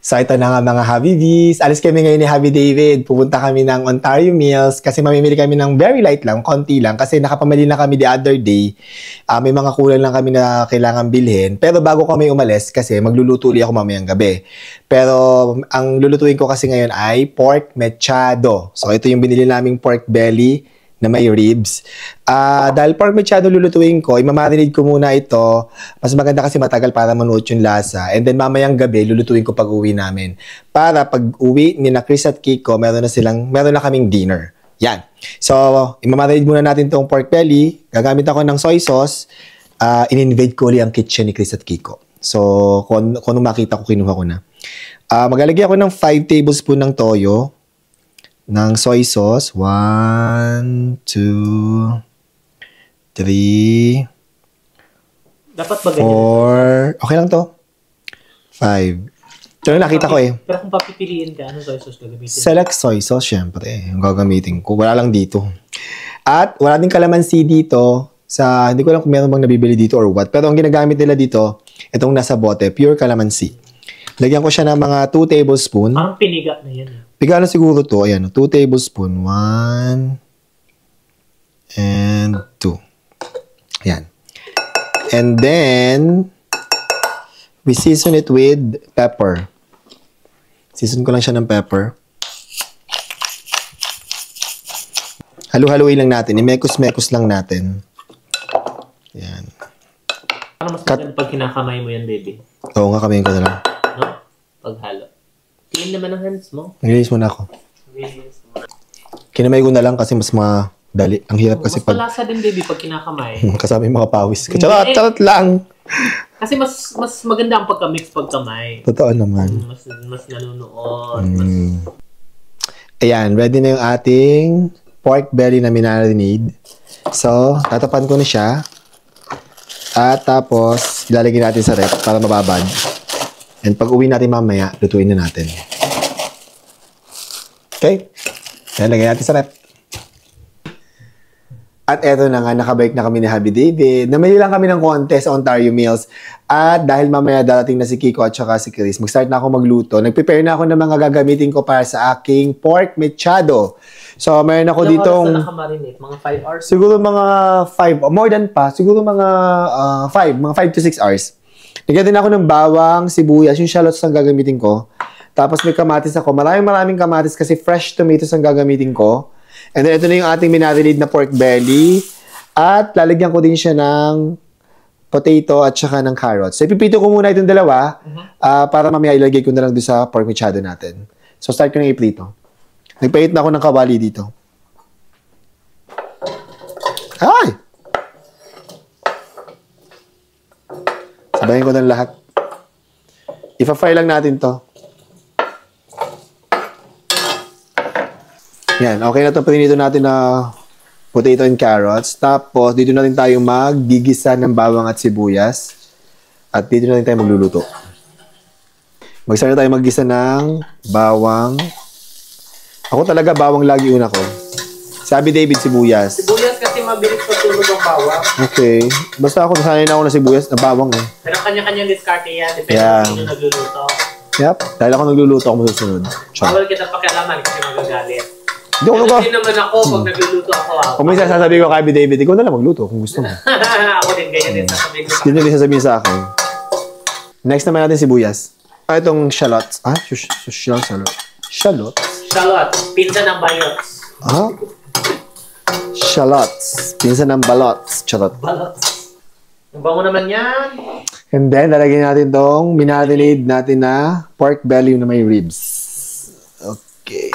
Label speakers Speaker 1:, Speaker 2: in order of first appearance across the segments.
Speaker 1: So ito na nga mga Habibis. Alis kami ngayon ni Habi David. Pupunta kami ng Ontario Mills kasi mamimili kami ng very light lang, konti lang. Kasi nakapamili na kami the other day. May mga kulang lang kami na kailangan bilhin. Pero bago kami umalis kasi magluluto ulit ako mamayang gabi. Pero ang lulutuin ko kasi ngayon ay pork mechado. So ito yung binili naming pork belly na may ribs. Dahil pork mechado lulutuin ko, imamarinate ko muna ito. Mas maganda kasi matagal para manuot yung lasa. And then mamayang gabi, lulutuin ko pag uwi namin. Para pag uwi ni na Chris at Kiko, meron na kaming dinner. Yan. So, imamarinate muna natin tong pork belly. Gagamit ako ng soy sauce. In-invade ko ulit ang kitchen ni Chris at Kiko. So, kung anong makita ko, kinuha ko na. Maglalagay ako ng 5 tablespoon ng toyo. Ng soy sauce. 1, 2, 3,
Speaker 2: dapat ba ganyan?
Speaker 1: 4. Okay lang to. 5. Ito na nakita ko eh.
Speaker 2: Pero kung papipiliin ka, anong soy sauce gagamitin?
Speaker 1: Select soy sauce, syempre. Yung gagamitin ko. Wala lang dito. At wala din kalamansi dito. Hindi ko alam kung meron bang nabibili dito or what. Pero ang ginagamit nila dito, itong nasa bote, pure kalamansi. Lagyan ko siya ng mga 2 tablespoon.
Speaker 2: Parang piniga na yan.
Speaker 1: Piga na siguro to. Ayan, 2 tablespoon. 1 and 2. Ayan. And then, we season it with pepper. Season ko lang siya ng pepper. Halu-haluin lang natin. I-mekos-mekos lang natin. Ayan.
Speaker 2: Parang mas maganda pag kinakamay mo yan, baby.
Speaker 1: Oo nga, kamayin ko na lang.
Speaker 2: No? Paghalo. Clean naman ang hands mo.
Speaker 1: Naglinis mo na ako.
Speaker 2: Naglinis mo.
Speaker 1: Kinamay ko na lang kasi mas madali. Ang hirap kasi
Speaker 2: mas malasa din, baby, pag kinakamay.
Speaker 1: Kasama yung mga pawis. Charot lang.
Speaker 2: Kasi mas maganda ang pagka-mix pagkamay.
Speaker 1: Totoo naman.
Speaker 2: Mas nanunood.
Speaker 1: Ayan, ready na yung ating pork belly na minarinade. So, tatapan ko na siya. At tapos, ilalagay natin sa rep para mababad. And pag uwi natin mamaya, lutuin na natin. Okay? Ayan, lagay natin sa rep. At eto na nga, nakabike na kami ni Habi David. Namili lang kami ng konti sa Ontario Mills. At dahil mamaya darating na si Kiko at saka si Chris, mag-start na ako magluto. Nag-prepare na ako ng mga gagamitin ko para sa aking pork mechado. So, mayroon ako ditong...
Speaker 2: Ilang oras na nakamarinate? Mga 5 hours?
Speaker 1: Siguro mga 5, more than pa. Siguro mga 5 to 6 hours. Nagyan din ako ng bawang, sibuyas, yung shallots ang gagamitin ko. Tapos may kamatis ako. Maraming kamatis kasi fresh tomatoes ang gagamitin ko. And then ito na yung ating minarinade na pork belly. At lalagyan ko din siya ng potato at saka ng carrots. So ipipito ko muna itong dalawa para mamaya ilagay ko na lang doon sa pork mechado natin. So start ko na iprito. Nagpahit na ako ng kawali dito. Ay! Sabahin ko ng lahat. Ipa-fry lang natin to. Yan, okay na ito. Pinito natin na potato and carrots. Tapos, dito natin tayo maggigisa ng bawang at sibuyas. At dito natin tayo magluluto. Mag-start na tayo maggisa ng bawang. Ako talaga bawang lagi una ko. Sabi David, sibuyas.
Speaker 2: Sibuyas kasi mabilis patulog ang bawang.
Speaker 1: Okay. Basta ako, nasanay na ako na sibuyas na bawang eh.
Speaker 2: Pero kanya-kanyang diskarte yan. Depende kung sino nagluluto.
Speaker 1: Yep. Dahil ako nagluluto, ako masusunod.
Speaker 2: Bawal kita pakialaman kasi magagalit.
Speaker 1: Hindi ako
Speaker 2: Kasi naman ako pag nagluluto ako.
Speaker 1: Kung minsan sasabihin ko kay David, ikaw na lang magluto kung gusto mo.
Speaker 2: Ako din, ganyan din sasabihin ko.
Speaker 1: Yun yung sasabihin sa akin. Next naman natin sibuyas. Itong shallots. Shallots?
Speaker 2: Shallots. Pinsan ng bayots.
Speaker 1: Shallots. Pinsan ng balots. Charot.
Speaker 2: Balots. Ang bango naman yan.
Speaker 1: And then, lalagyan natin tong minarinade natin na pork belly na may ribs. Okay.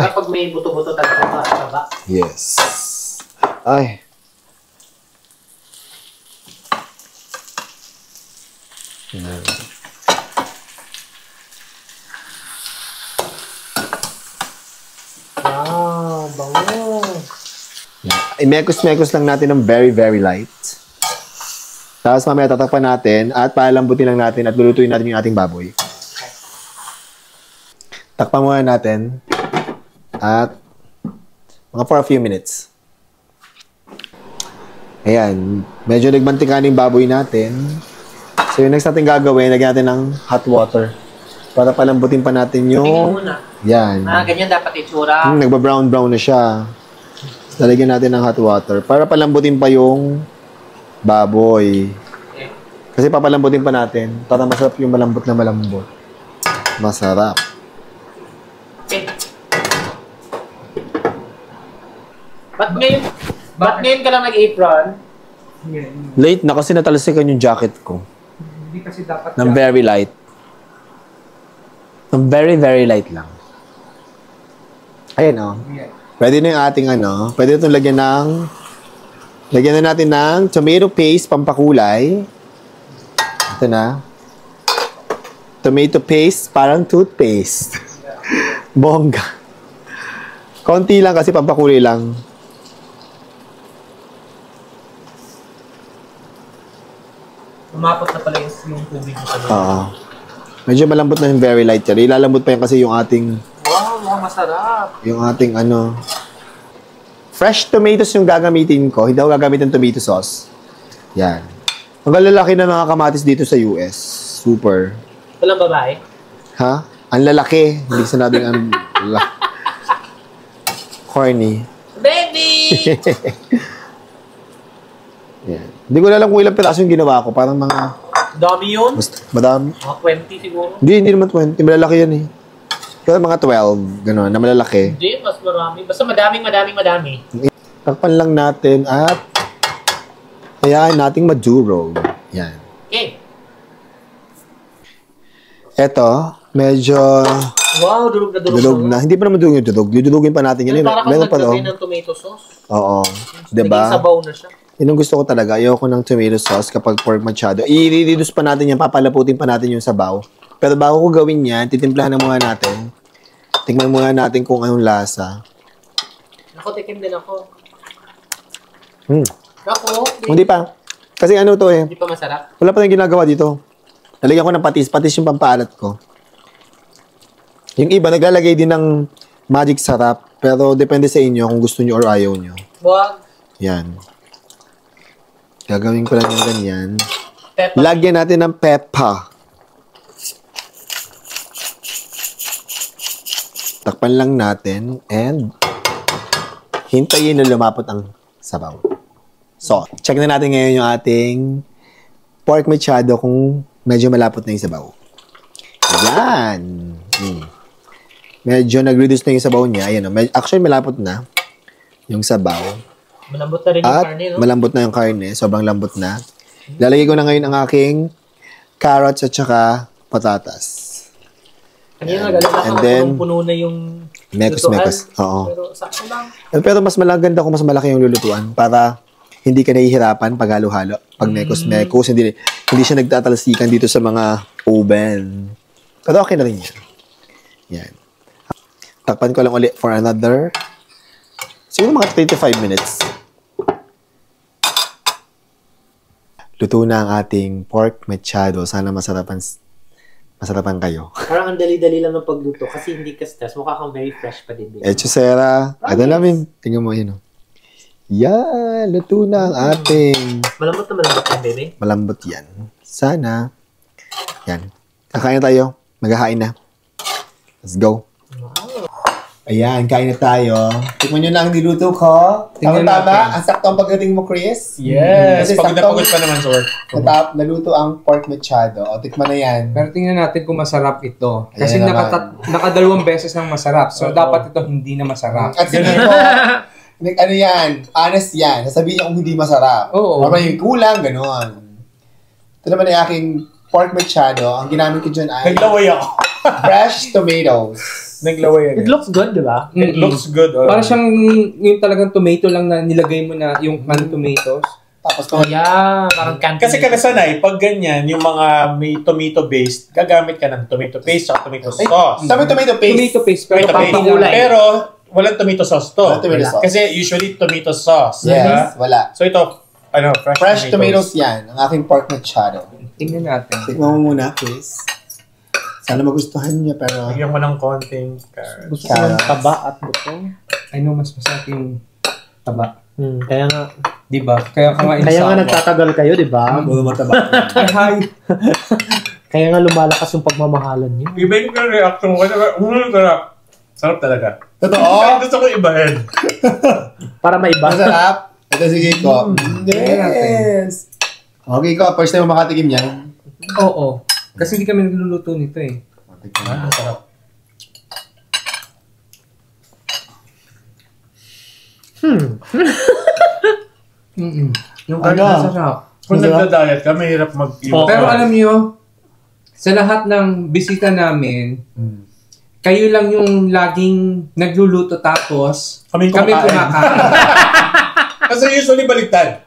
Speaker 2: Kapag may buto-buto talaga sa baba.
Speaker 1: Yes. Ay. Yan.
Speaker 2: Wow, bango.
Speaker 1: I-mekos-mekos lang natin ng very, very light. Tapos mamaya tatakpan natin at palambutin lang natin at lulutuin natin yung ating baboy. Takpan muna natin at mga for a few minutes. Ayan. Medyo nagmantika na yung baboy natin. So yung next natin gagawin, lagyan natin ng hot water. Para palambutin pa natin
Speaker 2: Tingin
Speaker 1: yung...
Speaker 2: muna.
Speaker 1: Yan.
Speaker 2: Ganyan dapat itsura.
Speaker 1: Nagba-brown-brown na siya. Lalagyan natin ng hot water. Para palambutin pa yung baboy.
Speaker 2: Okay.
Speaker 1: Kasi papalambutin pa natin. Para masarap yung malambot na malambot. Masarap.
Speaker 2: Okay. Ba't ngayon ka lang nag-apron?
Speaker 1: Late na kasi natalsikan yung jacket ko.
Speaker 3: Hindi kasi dapat
Speaker 1: Ng very light. Ng very, very light lang. Ayan o. Pwede na yung ating ano. Pwede itong lagyan ng... Lagyan na natin ng tomato paste, pampakulay. Ito na. Tomato paste, parang toothpaste. Bongga. Konti lang kasi pampakulay lang.
Speaker 2: Umapot na pala yung tubig mo sa loob.
Speaker 1: Oo. Medyo malambot na yung very light yan. Ilalambot pa yan kasi yung ating...
Speaker 2: Wow, masarap.
Speaker 1: Yung ating ano... Fresh tomatoes yung gagamitin ko. Hindi ako gagamitin tomato sauce. Yan. Ang lalaki na mga kamatis dito sa US. Super.
Speaker 2: Walang babae?
Speaker 1: Ha? Ang lalaki. Hindi sinabing ang... corny.
Speaker 2: Baby!
Speaker 1: Yan. Hindi ko alam kung ilang piraso yung ginawa ko. Parang mga...
Speaker 2: Dami yun?
Speaker 1: Madami.
Speaker 2: Mga 20 siguro.
Speaker 1: Hindi naman 20. Malalaki yan eh. Kaya mga 12. Gano'n, na malalaki.
Speaker 2: Hindi, mas marami. Basta madami.
Speaker 1: Takpan lang natin at hayaan nating maduro. Yan.
Speaker 2: Okay.
Speaker 1: Eto, medyo
Speaker 2: Wow, durog
Speaker 1: durog na. Hindi pa naman durog yung durog. Dudurugin pa natin yan.
Speaker 2: Para kang
Speaker 1: Meron pa
Speaker 2: naglagay
Speaker 1: doon.
Speaker 2: ng tomato sauce.
Speaker 1: Oo.
Speaker 2: Naging
Speaker 1: Diba?
Speaker 2: sabaw na siya.
Speaker 1: Yun ang gusto ko talaga. Ayoko ng tomato sauce kapag pork machado. I-reduce pa natin yan. Papalaputin pa natin yung sabaw. Pero bago ko gawin yan, titimplahan na muna natin. Tingnan muna natin kung anong lasa.
Speaker 2: Ako, tikim din ako. Ako,
Speaker 1: Hindi pa. Kasi ano to eh.
Speaker 2: hindi pa masarap.
Speaker 1: Wala pa tayong ginagawa dito. Nalagyan ko ng patis. Patis yung pampaalat ko. Yung iba, naglalagay din ng magic sarap. Pero depende sa inyo kung gusto nyo or ayaw nyo.
Speaker 2: Wag.
Speaker 1: Yan. Gagawin ko lang yung ganyan.
Speaker 2: Pepper.
Speaker 1: Lagyan natin ng pepper. Takpan lang natin and hintayin na lumapot ang sabaw. So, check na natin ngayon yung ating pork machado kung medyo malapot na yung sabaw. Yan. Medyo nag-reduce na yung sabaw niya. Ayan, actually, malapot na yung sabaw.
Speaker 2: Malambot na rin yung
Speaker 1: At
Speaker 2: karne, no?
Speaker 1: malambot na yung karne. Sobrang lambot na. Lalagay ko na ngayon ang aking carrots at saka patatas.
Speaker 2: Kanina nagalala
Speaker 1: And
Speaker 2: ka,
Speaker 1: then,
Speaker 2: puno na yung
Speaker 1: Mekos-mekos. Oo.
Speaker 2: Pero sakto lang.
Speaker 1: Pero mas maganda kung mas malaki yung lulutuan para hindi ka nahihirapan pag halo-halo. Pag mekos-mekos, hindi siya nagtatalsikan dito sa mga oven. Pero okay na rin yan. Yan. Takpan ko lang ulit for another siguro mga 35 minutes. Luto na ang ating pork machado. Sana masarapan kayo.
Speaker 2: Parang ang dali-dali lang ng pagluto kasi hindi ka stress. Mukha kang very fresh pa din.
Speaker 1: Echosera. Ito namin. Tingnan mo yun. Yan. Luto na ang ating
Speaker 2: Malambot yan, baby.
Speaker 1: malambot yan. Sana. Yan. Kakain na tayo. Maghahain na. Let's go. Ayan, kain na tayo. Tikman nyo na ang niluto ko.
Speaker 3: Tingnan
Speaker 1: Tama-tama?
Speaker 3: natin.
Speaker 1: Ang saktong pagdating mo, Chris?
Speaker 3: Yes,
Speaker 1: Kasi
Speaker 3: pagod na
Speaker 1: saktong-
Speaker 3: pagod pa naman sa work.
Speaker 1: Naluto ang pork machado. O, tikman na yan.
Speaker 3: Pero tingnan natin kung masarap ito. Kasi
Speaker 1: Ayan naman.
Speaker 3: nakadalawang beses nang masarap. So, dapat ito hindi na masarap.
Speaker 1: At sige po, ano yan, honest yan. Sasabihin niyo kung hindi masarap.
Speaker 3: Oo.
Speaker 1: Or may kulang, gano'n. Ito naman ay aking pork machado. Ang ginamit ko dyan ay
Speaker 3: Naglaway ako.
Speaker 1: fresh tomatoes.
Speaker 3: Naglaway
Speaker 2: It looks good, di ba?
Speaker 3: It looks good. Para siyang yung talagang tomato lang na nilagay mo na yung canned tomatoes.
Speaker 1: Tapos
Speaker 2: Oh, yeah. Parang canteen.
Speaker 4: Kasi kanasanay, pag ganyan, yung mga may tomato-based, gagamit ka ng tomato paste at tomato sauce.
Speaker 1: sabi tomato paste.
Speaker 3: Tomato paste. Pero
Speaker 4: Tomato paste.
Speaker 3: pampulay.
Speaker 4: Pero, walang tomato sauce to.
Speaker 1: Walang tomato sauce.
Speaker 4: Kasi usually tomato sauce.
Speaker 1: Yes,
Speaker 4: Diba?
Speaker 1: wala.
Speaker 4: So ito,
Speaker 1: Fresh tomatoes yan, ang aking pork machado.
Speaker 3: Tingnan natin.
Speaker 1: Tikman mo muna, please. Sana magustuhan niya, pero...
Speaker 4: Lagyan mo ng konting carrots.
Speaker 2: Gusto ko ng taba at buto.
Speaker 3: I know, mas masarap yung taba.
Speaker 2: Kaya nga.
Speaker 3: Diba? Kaya ka nga
Speaker 2: Kaya nga nagtatagal kayo, di ba?
Speaker 1: Puro mataba.
Speaker 3: Ay, hi!
Speaker 2: Kaya nga lumalakas yung pagmamahalan niyo.
Speaker 4: Iba yung reaction ko. Sarap. Sarap talaga.
Speaker 1: Totoo?
Speaker 4: Gusto ko ibahin.
Speaker 2: Para maiba.
Speaker 1: Masarap. Ito sige ko. Yes. Okay ko, first time mo makatikim yan.
Speaker 3: Oo. Kasi hindi kami nagluluto nito eh.
Speaker 4: Sarap.
Speaker 3: Yung
Speaker 1: Ano?
Speaker 3: masarap.
Speaker 4: Kung nagda-diet ka, mahirap mag-iwan.
Speaker 3: Pero alam niyo, sa lahat ng bisita namin, kayo lang yung laging nagluluto tapos
Speaker 4: Kami
Speaker 3: kami
Speaker 4: kumakain.
Speaker 3: kumakain.
Speaker 4: Kasi usually baliktad.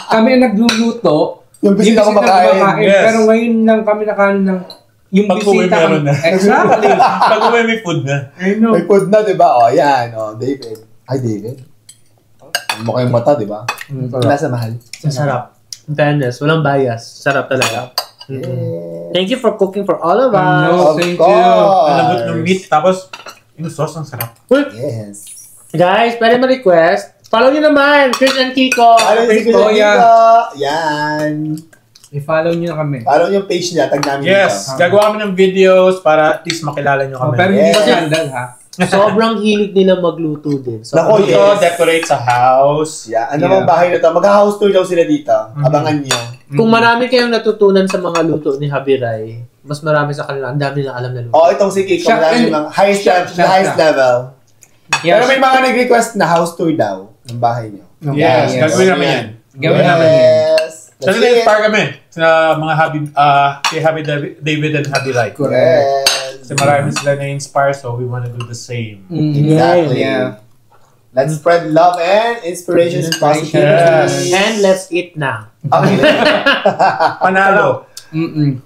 Speaker 3: Kami ang nagluluto,
Speaker 1: Yung bisita kumakain.
Speaker 4: Yes.
Speaker 3: Pero ngayon lang kami nakain ng yung
Speaker 4: Pag uwi
Speaker 3: bisita.
Speaker 4: meron na.
Speaker 3: Exactly.
Speaker 4: Pag umay may food na.
Speaker 3: I know.
Speaker 1: May food na, di ba? O, yan. O, David. Ay, David. Mukha yung mata, di ba? Nasa mahal.
Speaker 2: Masarap. In fairness, walang bias. Sarap talaga.
Speaker 1: Yeah.
Speaker 2: Thank you for cooking for all of us.
Speaker 3: No,
Speaker 1: Of
Speaker 3: thank
Speaker 1: course.
Speaker 3: you.
Speaker 4: Ang lambot ng meat. Tapos, yung sauce ang sarap.
Speaker 1: Yes.
Speaker 2: Guys, pwede ma-request. Follow nyo naman, Chris and Kiko.
Speaker 1: Ano yung
Speaker 3: Oh,
Speaker 1: sige
Speaker 3: yeah.
Speaker 1: dito? Yan.
Speaker 3: I-follow nyo na kami.
Speaker 1: Follow yung page niya, tag namin
Speaker 4: Yes.
Speaker 1: dito.
Speaker 4: Gagawa kami ng videos para at least makilala nyo
Speaker 3: Oh,
Speaker 4: kami.
Speaker 3: pero hindi
Speaker 1: Yes.
Speaker 3: scandal ha.
Speaker 2: Sobrang hilig nila magluto din.
Speaker 1: Nako,
Speaker 4: Dito,
Speaker 1: yes.
Speaker 4: decorate sa house.
Speaker 1: Yeah. Ano
Speaker 3: Yeah.
Speaker 1: bang bahay na to? Mag-house tour daw sila dito. Abangan nyo.
Speaker 2: Kung marami kayong natutunan sa mga luto ni Habiray, mas marami sa kanila. Ang dami nilang alam na luto.
Speaker 1: O, itong si Kiko.
Speaker 3: Siya-
Speaker 1: Marami mga highest,
Speaker 3: siya-
Speaker 1: highest
Speaker 3: siya.
Speaker 1: level.
Speaker 3: Yes.
Speaker 1: Pero may mga nag-request na house tour daw ng bahay nyo.
Speaker 4: Yes,
Speaker 3: Yes.
Speaker 4: gagawin namin yan.
Speaker 3: Gawin namin yan.
Speaker 1: Yes.
Speaker 4: Kasi na-inspire kami sa mga kay Happy David and Happy Rai.
Speaker 3: Correct.
Speaker 1: Yes.
Speaker 4: Kasi marami sila na-inspire, so we wanna do the same.
Speaker 1: Exactly.
Speaker 3: Yeah.
Speaker 1: Let's spread love and inspiration and positivity.
Speaker 4: Yes.
Speaker 2: And let's eat now.
Speaker 1: Okay.
Speaker 4: Panalo.
Speaker 3: Mm-mm.